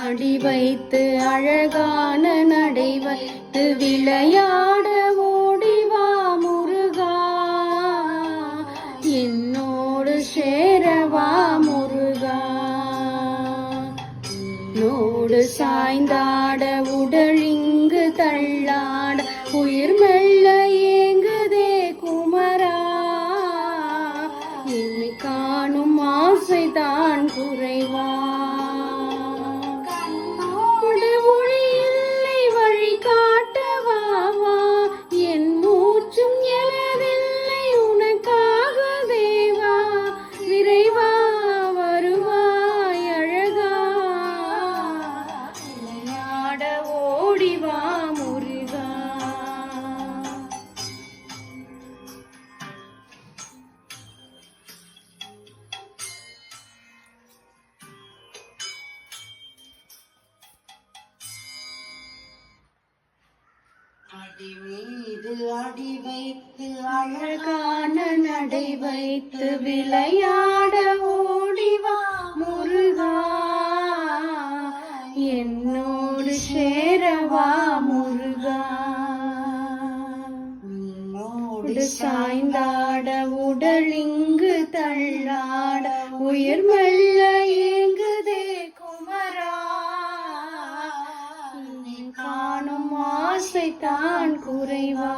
அடி வைத்து அழகான நடை வைத்து விளையாட ஓடிவா முருகா, என்னோடு சேரவா முருகா. நோடு சாய்ந்தாட உடலிங்கு தள்ளாட உயிர் மெல்ல ஏங்குதே குமரா, என்னை காணும் ஆசைதான் குறைவா. ஒளி இல்லை வழி காட்டவாவா, என் மூச்சும் எனதில்லை உனக்காக தேவா. விரைவா வருவாய் அழகா, விளையாட ஓடிவா முருகா. அடி மீது அடி வைத்து அழகான நடை வைத்து விளையாட ஓடிவா முருகா, என்னோடு சேரவா முருகா. உன்னோடு சாய்ந்தாட உடலிங்கு தள்ளாட உயிர் மெல்ல ஏங்குதே குமரா, நீ காணும் ஆசைதான் குறைவா.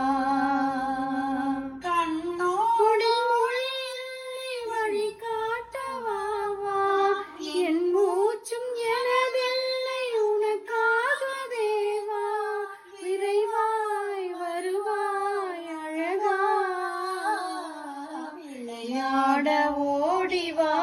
கண்ணோடு மொழி இல்லை வழி காட்டவாவா, என் மூச்சும் எனதில்லை உனக்காக தேவா. விரைவாய் வருவாய் அழகா, விளையாட ஓடிவா